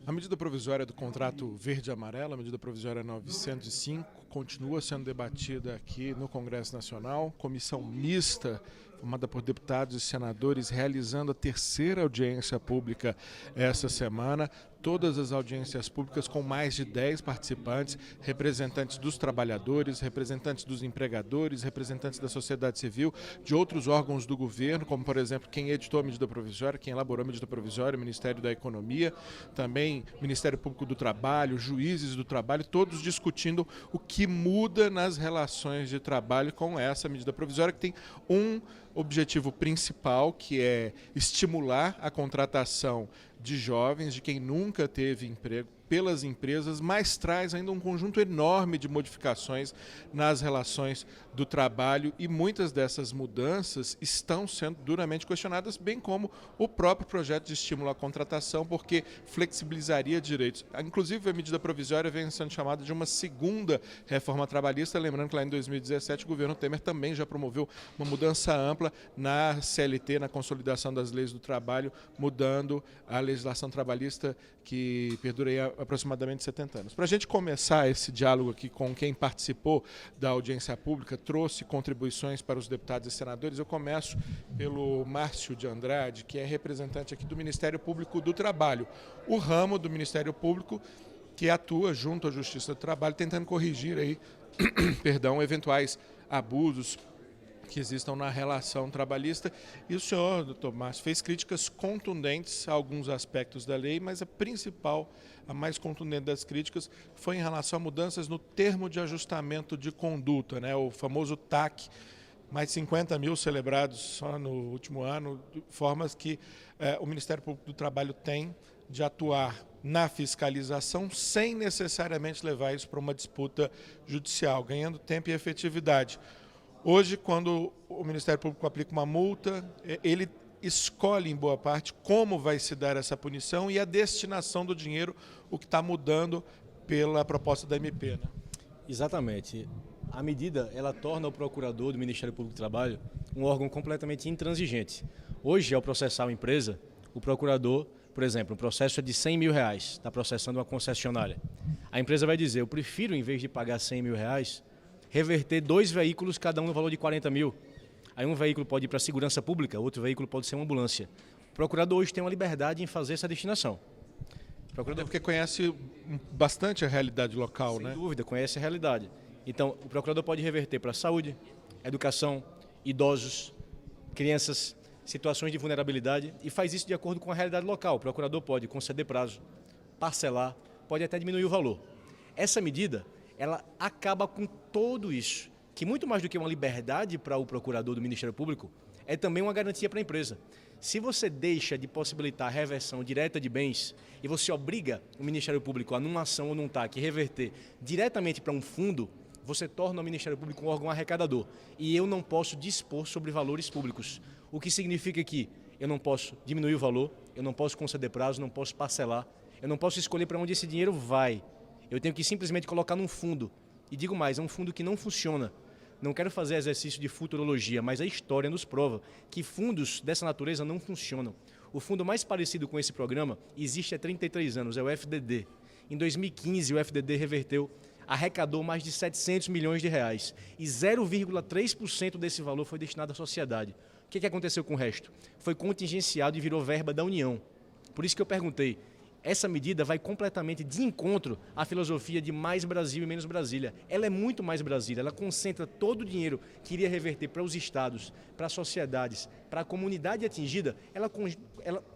A medida provisória do contrato verde-amarelo, a medida provisória 905, continua sendo debatida aqui no Congresso Nacional. Comissão mista, formada por deputados e senadores, realizando a terceira audiência pública essa semana. Todas as audiências públicas com mais de 10 participantes, representantes dos trabalhadores, representantes dos empregadores, representantes da sociedade civil, de outros órgãos do governo, como, por exemplo, quem editou a medida provisória, quem elaborou a medida provisória, o Ministério da Economia, também Ministério Público do Trabalho, juízes do trabalho, todos discutindo o que muda nas relações de trabalho com essa medida provisória, que tem um objetivo principal, que é estimular a contratação de jovens, de quem nunca teve emprego, pelas empresas, mas traz ainda um conjunto enorme de modificações nas relações do trabalho, e muitas dessas mudanças estão sendo duramente questionadas, bem como o próprio projeto de estímulo à contratação, porque flexibilizaria direitos. Inclusive, a medida provisória vem sendo chamada de uma segunda reforma trabalhista, lembrando que lá em 2017 o governo Temer também já promoveu uma mudança ampla na CLT, na consolidação das leis do trabalho, mudando a legislação trabalhista que perdura aí aproximadamente 70 anos. Para a gente começar esse diálogo aqui com quem participou da audiência pública, trouxe contribuições para os deputados e senadores, eu começo pelo Márcio de Andrade, que é representante aqui do Ministério Público do Trabalho, o ramo do Ministério Público que atua junto à Justiça do Trabalho, tentando corrigir aí, perdão, eventuais abusos que existam na relação trabalhista. E o senhor, doutor Márcio, fez críticas contundentes a alguns aspectos da lei, mas a principal, a mais contundente das críticas, foi em relação a mudanças no termo de ajustamento de conduta, né? O famoso TAC, mais de 50 mil celebrados só no último ano, formas que o Ministério Público do Trabalho tem de atuar na fiscalização sem necessariamente levar isso para uma disputa judicial, ganhando tempo e efetividade. Hoje, quando o Ministério Público aplica uma multa, ele escolhe, em boa parte, como vai se dar essa punição e a destinação do dinheiro, o que está mudando pela proposta da MP, né? Exatamente. A medida, ela torna o procurador do Ministério Público do Trabalho um órgão completamente intransigente. Hoje, ao processar uma empresa, o procurador, por exemplo, um processo é de R$100 mil, está processando uma concessionária. A empresa vai dizer, eu prefiro, em vez de pagar R$100 mil, reverter 2 veículos, cada um no valor de 40 mil. Aí um veículo pode ir para a segurança pública, outro veículo pode ser uma ambulância. O procurador hoje tem uma liberdade em fazer essa destinação. Procurador, porque conhece bastante a realidade local, Sem né? Sem dúvida, conhece a realidade. Então, o procurador pode reverter para saúde, educação, idosos, crianças, situações de vulnerabilidade, e faz isso de acordo com a realidade local. O procurador pode conceder prazo, parcelar, pode até diminuir o valor. Essa medida, ela acaba com tudo isso, que muito mais do que uma liberdade para o procurador do Ministério Público, é também uma garantia para a empresa. Se você deixa de possibilitar a reversão direta de bens e você obriga o Ministério Público a, numa ação ou num TAC, reverter diretamente para um fundo, você torna o Ministério Público um órgão arrecadador. E eu não posso dispor sobre valores públicos, o que significa que eu não posso diminuir o valor, eu não posso conceder prazo, não posso parcelar, eu não posso escolher para onde esse dinheiro vai. Eu tenho que simplesmente colocar num fundo. E digo mais, é um fundo que não funciona. Não quero fazer exercício de futurologia, mas a história nos prova que fundos dessa natureza não funcionam. O fundo mais parecido com esse programa existe há 33 anos, é o FDD. Em 2015, o FDD arrecadou mais de 700 milhões de reais. E 0,3% desse valor foi destinado à sociedade. O que aconteceu com o resto? Foi contingenciado e virou verba da União. Por isso que eu perguntei, essa medida vai completamente de encontro à filosofia de mais Brasil e menos Brasília. Ela é muito mais Brasília, ela concentra todo o dinheiro que iria reverter para os estados, para as sociedades, para a comunidade atingida, ela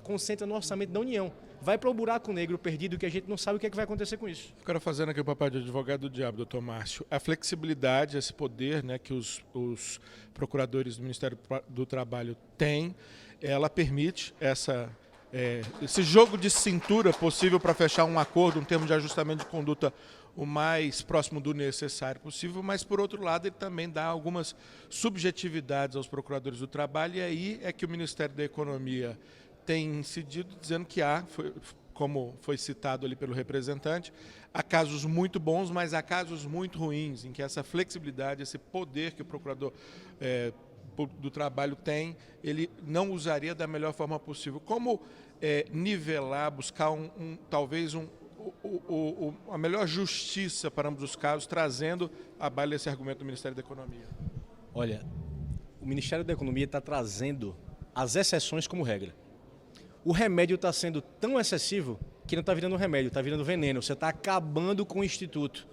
concentra no orçamento da União. Vai para o buraco negro perdido que a gente não sabe o que vai acontecer com isso. Eu quero fazendo aqui o papel de advogado do diabo, doutor Márcio. A flexibilidade, esse poder, né, que os procuradores do Ministério do Trabalho têm, ela permite esse jogo de cintura possível para fechar um acordo, um termo de ajustamento de conduta o mais próximo do necessário possível, mas, por outro lado, ele também dá algumas subjetividades aos procuradores do trabalho, e aí é que o Ministério da Economia tem incidido, dizendo que como foi citado ali pelo representante, há casos muito bons, mas há casos muito ruins, em que essa flexibilidade, esse poder que o procurador do trabalho tem, ele não usaria da melhor forma possível. Como nivelar, buscar talvez a melhor justiça para ambos os casos, trazendo à baila esse argumento do Ministério da Economia? Olha, o Ministério da Economia está trazendo as exceções como regra. O remédio está sendo tão excessivo que não está virando remédio, está virando veneno. Você está acabando com o Instituto.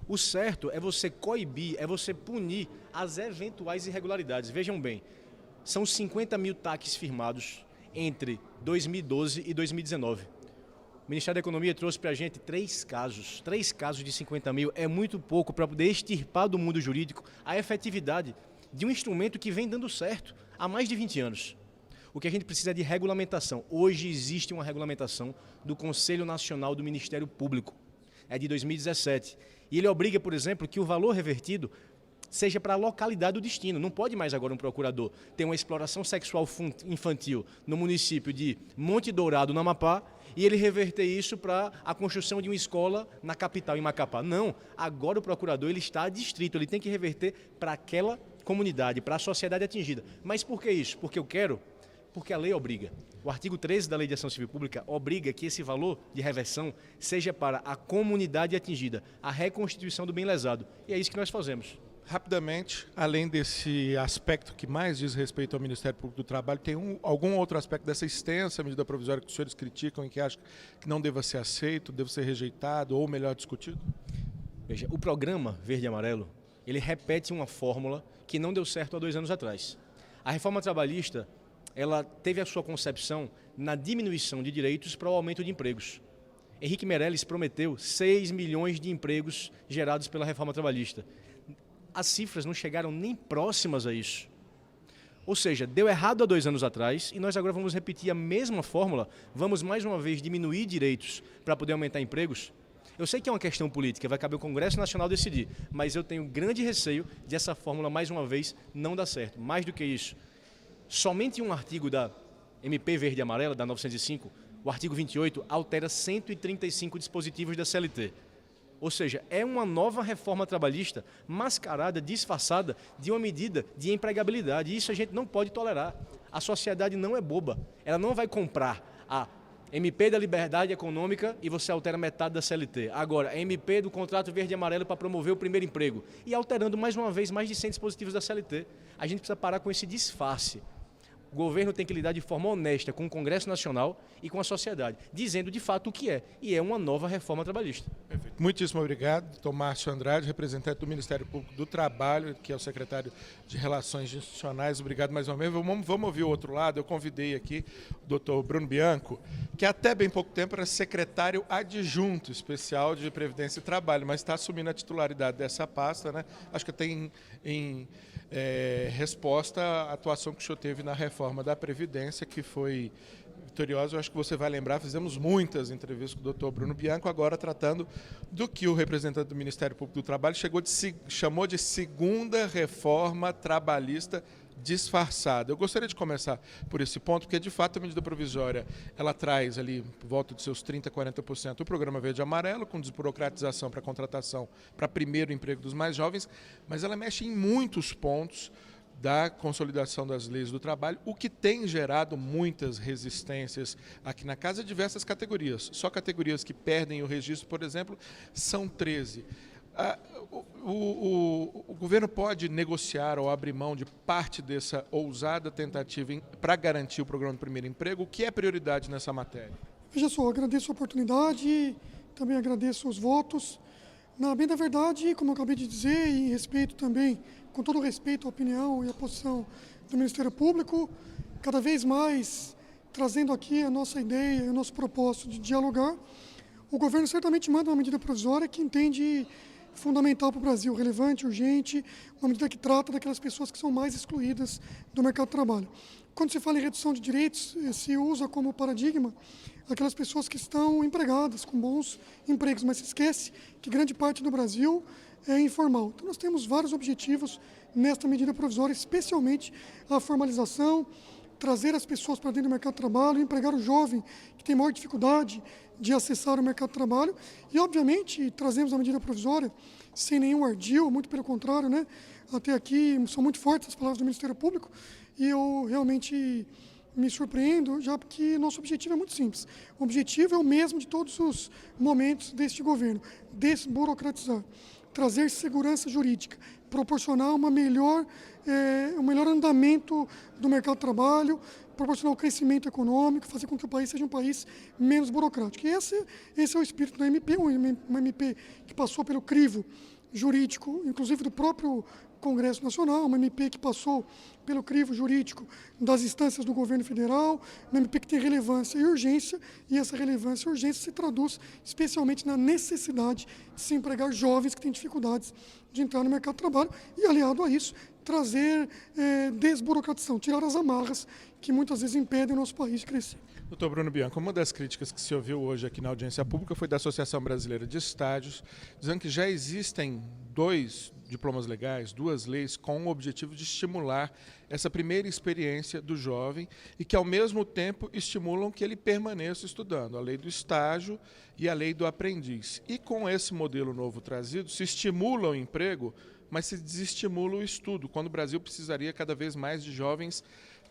O certo é você coibir, é você punir as eventuais irregularidades. Vejam bem, são 50 mil TACs firmados entre 2012 e 2019. O Ministério da Economia trouxe para a gente 3 casos. 3 casos de 50 mil é muito pouco para poder extirpar do mundo jurídico a efetividade de um instrumento que vem dando certo há mais de 20 anos. O que a gente precisa é de regulamentação. Hoje existe uma regulamentação do Conselho Nacional do Ministério Público. É de 2017. E ele obriga, por exemplo, que o valor revertido seja para a localidade do destino. Não pode mais agora um procurador ter uma exploração sexual infantil no município de Monte Dourado, no Amapá, e ele reverter isso para a construção de uma escola na capital, em Macapá. Não. Agora o procurador ele está adstrito, ele tem que reverter para aquela comunidade, para a sociedade atingida. Mas por que isso? Porque eu quero? Porque a lei obriga. O artigo 13 da Lei de Ação Civil Pública obriga que esse valor de reversão seja para a comunidade atingida, a reconstituição do bem lesado. E é isso que nós fazemos. Rapidamente, além desse aspecto que mais diz respeito ao Ministério Público do Trabalho, tem algum outro aspecto dessa extensa medida provisória que os senhores criticam e que acham que não deva ser aceito, deva ser rejeitado ou melhor discutido? Veja, o programa Verde e Amarelo, ele repete uma fórmula que não deu certo há 2 anos atrás. A reforma trabalhista, ela teve a sua concepção na diminuição de direitos para o aumento de empregos. Henrique Meirelles prometeu 6 milhões de empregos gerados pela reforma trabalhista. As cifras não chegaram nem próximas a isso. Ou seja, deu errado há 2 anos atrás e nós agora vamos repetir a mesma fórmula, vamos mais uma vez diminuir direitos para poder aumentar empregos. Eu sei que é uma questão política, vai caber ao Congresso Nacional decidir, mas eu tenho grande receio de essa fórmula, mais uma vez, não dar certo. Mais do que isso, somente um artigo da MP Verde e Amarela, da 905, o artigo 28, altera 135 dispositivos da CLT. Ou seja, é uma nova reforma trabalhista mascarada, disfarçada de uma medida de empregabilidade. Isso a gente não pode tolerar. A sociedade não é boba. Ela não vai comprar a MP da Liberdade Econômica e você altera metade da CLT. Agora, a MP do Contrato Verde e Amarelo para promover o primeiro emprego. E alterando mais uma vez mais de 100 dispositivos da CLT. A gente precisa parar com esse disfarce. O governo tem que lidar de forma honesta com o Congresso Nacional e com a sociedade, dizendo de fato o que é, e é uma nova reforma trabalhista. Perfeito. Muitíssimo obrigado, Dr. Márcio Andrade, representante do Ministério Público do Trabalho, que é o secretário de Relações Institucionais. Obrigado mais uma vez. Vamos ouvir o outro lado. Eu convidei aqui o Dr. Bruno Bianco, que até bem pouco tempo era secretário adjunto especial de Previdência e Trabalho, mas está assumindo a titularidade dessa pasta, né? Acho que tem em resposta à atuação que o senhor teve na reforma da Previdência, que foi vitoriosa. Eu acho que você vai lembrar, fizemos muitas entrevistas com o Dr. Bruno Bianco, agora tratando do que o representante do Ministério Público do Trabalho chamou de segunda reforma trabalhista disfarçada. Eu gostaria de começar por esse ponto, porque de fato a medida provisória ela traz ali por volta de seus 30%, 40% o programa Verde e Amarelo, com desburocratização para contratação para primeiro emprego dos mais jovens, mas ela mexe em muitos pontos da consolidação das leis do trabalho, o que tem gerado muitas resistências aqui na casa, diversas categorias. Só categorias que perdem o registro, por exemplo, são 13. O governo pode negociar ou abrir mão de parte dessa ousada tentativa para garantir o programa do primeiro emprego? O que é prioridade nessa matéria? Veja só, agradeço a oportunidade, também agradeço os votos. Bem da verdade, como eu acabei de dizer, e respeito também, com todo respeito à opinião e à posição do Ministério Público, cada vez mais trazendo aqui a nossa ideia, o nosso propósito de dialogar, o governo certamente manda uma medida provisória que entende fundamental para o Brasil, relevante, urgente, uma medida que trata daquelas pessoas que são mais excluídas do mercado de trabalho. Quando se fala em redução de direitos, se usa como paradigma aquelas pessoas que estão empregadas, com bons empregos, mas se esquece que grande parte do Brasil é informal. Então nós temos vários objetivos nesta medida provisória, especialmente a formalização, trazer as pessoas para dentro do mercado de trabalho, empregar o jovem que tem maior dificuldade de acessar o mercado de trabalho e, obviamente, trazemos a medida provisória sem nenhum ardil, muito pelo contrário, né? Até aqui são muito fortes as palavras do Ministério Público e eu realmente me surpreendo, já porque nosso objetivo é muito simples. O objetivo é o mesmo de todos os momentos deste governo: desburocratizar, trazer segurança jurídica, proporcionar um melhor andamento do mercado de trabalho, proporcionar o crescimento econômico, fazer com que o país seja um país menos burocrático. E esse é o espírito da MP, uma MP que passou pelo crivo jurídico, inclusive do próprio Congresso Nacional, uma MP que passou pelo crivo jurídico das instâncias do governo federal, uma MP que tem relevância e urgência, e essa relevância e urgência se traduz especialmente na necessidade de se empregar jovens que têm dificuldades de entrar no mercado de trabalho e, aliado a isso, trazer desburocratização, tirar as amarras que muitas vezes impedem o nosso país de crescer. Doutor Bruno Bianco, uma das críticas que se ouviu hoje aqui na audiência pública foi da Associação Brasileira de Estágios, dizendo que já existem 2 diplomas legais, 2 leis com o objetivo de estimular essa primeira experiência do jovem e que, ao mesmo tempo, estimulam que ele permaneça estudando, a lei do estágio e a lei do aprendiz. E com esse modelo novo trazido, se estimula o emprego, mas se desestimula o estudo, quando o Brasil precisaria cada vez mais de jovens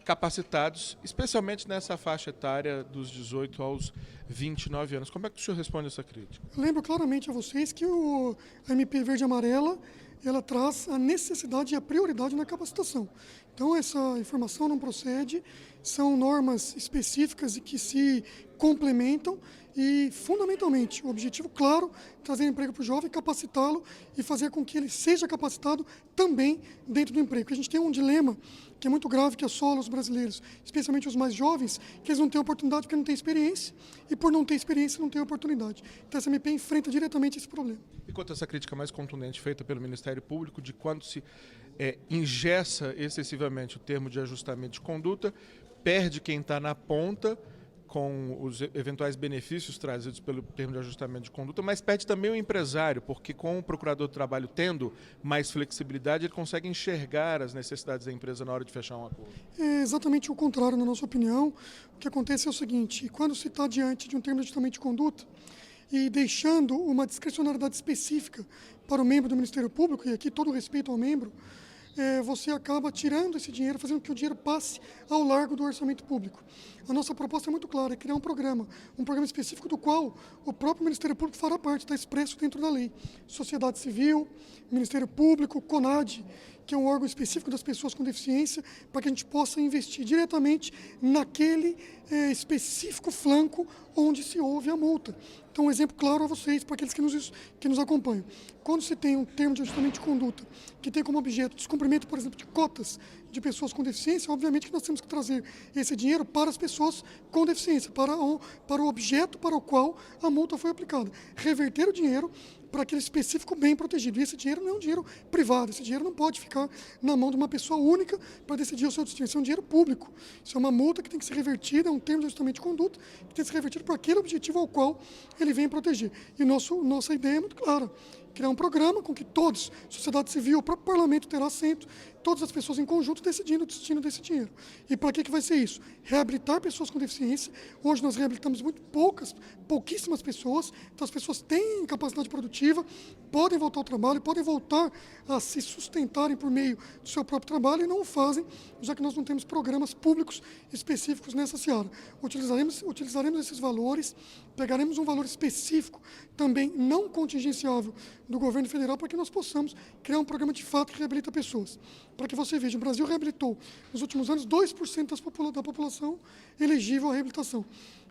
capacitados, especialmente nessa faixa etária dos 18 aos 29 anos. Como é que o senhor responde a essa crítica? Eu lembro claramente a vocês que a MP Verde e Amarela, ela traz a necessidade e a prioridade na capacitação. Então, essa informação não procede, são normas específicas e que se complementam e, fundamentalmente, o objetivo claro, trazer emprego para o jovem, capacitá-lo e fazer com que ele seja capacitado também dentro do emprego. Porque a gente tem um dilema que é muito grave, que assola os brasileiros, especialmente os mais jovens, que eles não têm oportunidade porque não têm experiência, e por não ter experiência não têm oportunidade. Então essa MP enfrenta diretamente esse problema. E quanto a essa crítica mais contundente feita pelo Ministério Público de quando se engessa excessivamente o termo de ajustamento de conduta, perde quem está na ponta com os eventuais benefícios trazidos pelo termo de ajustamento de conduta, mas perde também o empresário, porque com o procurador do trabalho tendo mais flexibilidade, ele consegue enxergar as necessidades da empresa na hora de fechar um acordo. É exatamente o contrário, na nossa opinião. O que acontece é o seguinte: quando se está diante de um termo de ajustamento de conduta e deixando uma discricionariedade específica para o membro do Ministério Público, e aqui todo respeito ao membro, você acaba tirando esse dinheiro, fazendo com que o dinheiro passe ao largo do orçamento público. A nossa proposta é muito clara: é criar um programa específico do qual o próprio Ministério Público fará parte, está expresso dentro da lei. Sociedade Civil, Ministério Público, CONAD, que é um órgão específico das pessoas com deficiência, para que a gente possa investir diretamente naquele específico flanco onde se houve a multa. Então, um exemplo claro a vocês, para aqueles que nos acompanham. Quando se tem um termo de ajustamento de conduta que tem como objeto descumprimento, por exemplo, de cotas de pessoas com deficiência, obviamente que nós temos que trazer esse dinheiro para as pessoas com deficiência, para o objeto para o qual a multa foi aplicada. Reverter o dinheiro para aquele específico bem protegido. E esse dinheiro não é um dinheiro privado, esse dinheiro não pode ficar na mão de uma pessoa única para decidir o seu destino. Isso é um dinheiro público. Isso é uma multa que tem que ser revertida, é um termo de ajustamento de conduta que tem que ser revertido para aquele objetivo ao qual ele vem proteger. E nossa ideia é muito clara: criar um programa com que todos, sociedade civil, o próprio parlamento terá assento, todas as pessoas em conjunto decidindo o destino desse dinheiro. E para que vai ser isso? Reabilitar pessoas com deficiência. Hoje nós reabilitamos pouquíssimas pessoas, então as pessoas têm capacidade produtiva, podem voltar ao trabalho, podem voltar a se sustentarem por meio do seu próprio trabalho e não o fazem, já que nós não temos programas públicos específicos nessa seara. Utilizaremos esses valores, pegaremos um valor específico, também não contingenciável, do governo federal, para que nós possamos criar um programa de fato que reabilita pessoas. Para que você veja, o Brasil reabilitou, nos últimos anos, 2% da população elegível à reabilitação.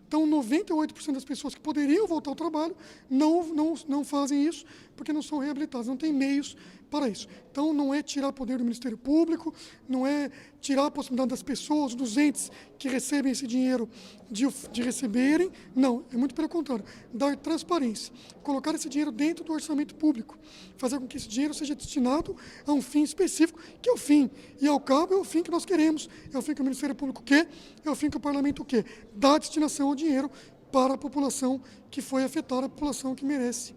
Então, 98% das pessoas que poderiam voltar ao trabalho não fazem isso porque não são reabilitadas, não têm meios para isso. Então, não é tirar poder do Ministério Público, não é tirar a possibilidade das pessoas, dos entes que recebem esse dinheiro de receberem, não, é muito pelo contrário, dar transparência, colocar esse dinheiro dentro do orçamento público, fazer com que esse dinheiro seja destinado a um fim específico, que é o fim, e ao cabo é o fim que nós queremos, é o fim que o Ministério Público quer, é o fim que o Parlamento quer, dar destinação ao dinheiro para a população que foi afetada, a população que merece.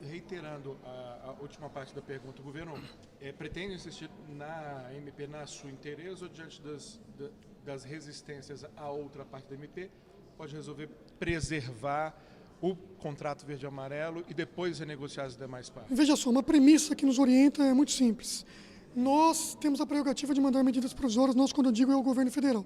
Reiterando a última parte da pergunta, o governo pretende insistir na MP na sua inteireza ou diante das resistências à outra parte da MP, pode resolver preservar o contrato verde e amarelo e depois renegociar as demais partes? Veja só, uma premissa que nos orienta é muito simples. nós temos a prerrogativa de mandar medidas provisórias, nós, quando eu digo, é o governo federal.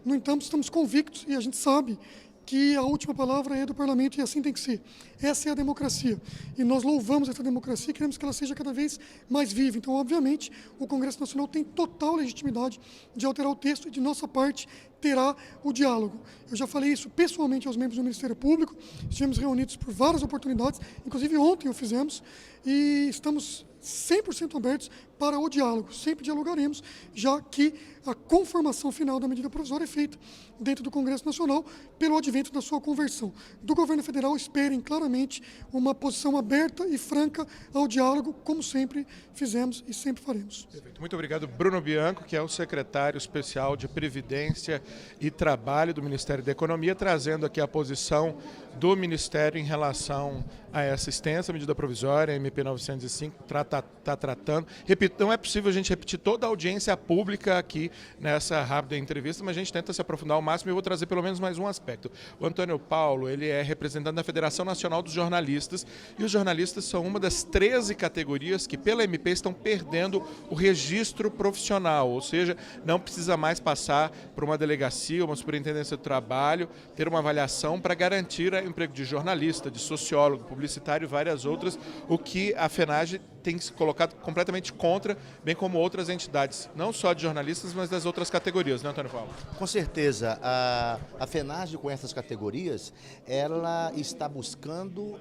No entanto, estamos convictos e a gente sabe que a última palavra é do parlamento e assim tem que ser. Essa é a democracia. E nós louvamos essa democracia e queremos que ela seja cada vez mais viva. Então, obviamente, o Congresso Nacional tem total legitimidade de alterar o texto e, de nossa parte, terá o diálogo. Eu já falei isso pessoalmente aos membros do Ministério Público, estivemos reunidos por várias oportunidades, inclusive ontem o fizemos, e estamos 100% abertos para o diálogo. Sempre dialogaremos, já que a conformação final da medida provisória é feita dentro do Congresso Nacional pelo advento da sua conversão. Do governo federal, esperem claramente uma posição aberta e franca ao diálogo, como sempre fizemos e sempre faremos. Perfeito. Muito obrigado, Bruno Bianco, que é o secretário especial de Previdência e Trabalho do Ministério da Economia, trazendo aqui a posição do Ministério em relação a essa extensa medida provisória, MP 905, está tratando. Repito, não é possível a gente repetir toda a audiência pública aqui nessa rápida entrevista, mas a gente tenta se aprofundar ao máximo e eu vou trazer pelo menos mais um aspecto. O Antônio Paulo, ele é representante da Federação Nacional dos Jornalistas e os jornalistas são uma das 13 categorias que pela MP estão perdendo o registro profissional, ou seja, não precisa mais passar por uma delegacia, uma superintendência do trabalho, ter uma avaliação para garantir o emprego de jornalista, de sociólogo, publicitário e várias outras, o que a FENAGE tem se colocado completamente contra, bem como outras entidades, não só de jornalistas, mas das outras categorias, né, Antônio Paulo? Com certeza, a FENAGE com essas categorias, ela está buscando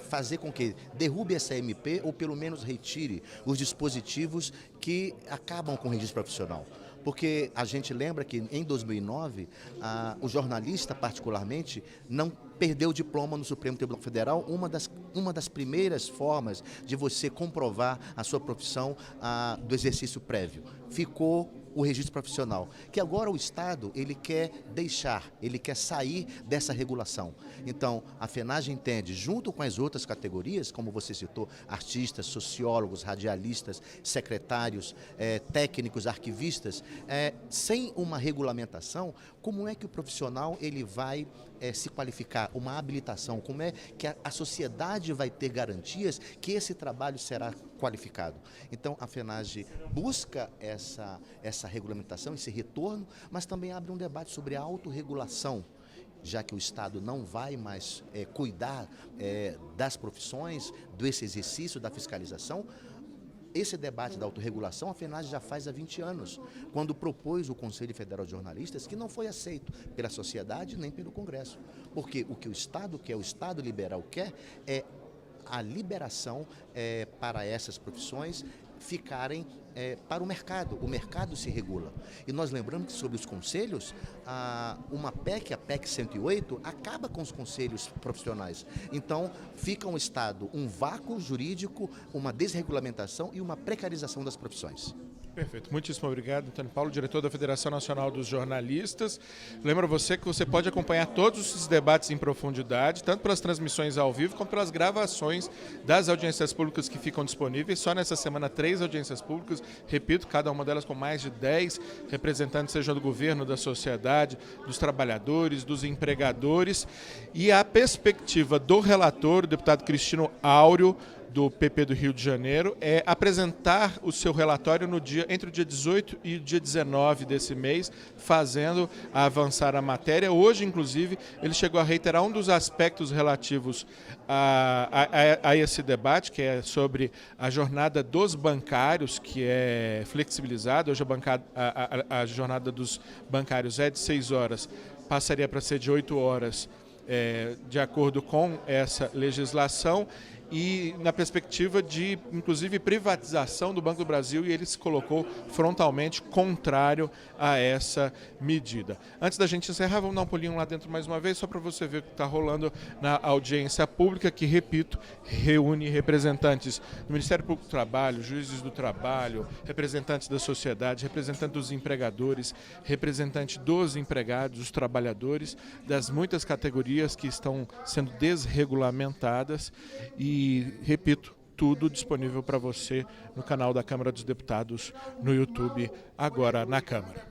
fazer com que derrube essa MP ou pelo menos retire os dispositivos que acabam com o registro profissional. Porque a gente lembra que em 2009, o jornalista particularmente não perdeu o diploma no Supremo Tribunal Federal, uma das primeiras formas de você comprovar a sua profissão do exercício prévio. Ficou o registro profissional, que agora o Estado ele quer sair dessa regulação. Então, a FENAGE entende, junto com as outras categorias, como você citou, artistas, sociólogos, radialistas, secretários, técnicos, arquivistas, sem uma regulamentação, como é que o profissional ele vai se qualificar, uma habilitação, como é que a sociedade vai ter garantias que esse trabalho será qualificado. Então, a FENAGE busca essa regulamentação, esse retorno, mas também abre um debate sobre a autorregulação, já que o Estado não vai mais cuidar das profissões, desse exercício da fiscalização. Esse debate da autorregulação, a FENAGE já faz há 20 anos, quando propôs o Conselho Federal de Jornalistas, que não foi aceito pela sociedade nem pelo Congresso. Porque o que o Estado quer, o Estado liberal quer, é a liberação para essas profissões ficarem para o mercado se regula. E nós lembramos que sobre os conselhos, uma PEC, a PEC 108, acaba com os conselhos profissionais. Então, fica um Estado, um vácuo jurídico, uma desregulamentação e uma precarização das profissões. Perfeito. Muitíssimo obrigado, Antônio Paulo, diretor da Federação Nacional dos Jornalistas. Lembro você que você pode acompanhar todos esses debates em profundidade, tanto pelas transmissões ao vivo, como pelas gravações das audiências públicas que ficam disponíveis. Só nessa semana, 3 audiências públicas, repito, cada uma delas com mais de 10 representantes, seja do governo, da sociedade, dos trabalhadores, dos empregadores. E a perspectiva do relator, o deputado Cristino Áureo, do PP do Rio de Janeiro, é apresentar o seu relatório entre o dia 18 e o dia 19 desse mês, fazendo avançar a matéria. Hoje, inclusive, ele chegou a reiterar um dos aspectos relativos a esse debate, que é sobre a jornada dos bancários, que é flexibilizada. Hoje a jornada dos bancários é de 6 horas, passaria para ser de 8 horas, de acordo com essa legislação, e na perspectiva de, inclusive, privatização do Banco do Brasil, e ele se colocou frontalmente contrário a essa medida. Antes da gente encerrar, vamos dar um pulinho lá dentro mais uma vez, só para você ver o que está rolando na audiência pública, que, repito, reúne representantes do Ministério Público do Trabalho, juízes do trabalho, representantes da sociedade, representantes dos empregadores, representantes dos empregados, dos trabalhadores, das muitas categorias que estão sendo desregulamentadas. E, repito, tudo disponível para você no canal da Câmara dos Deputados, no YouTube, agora na Câmara.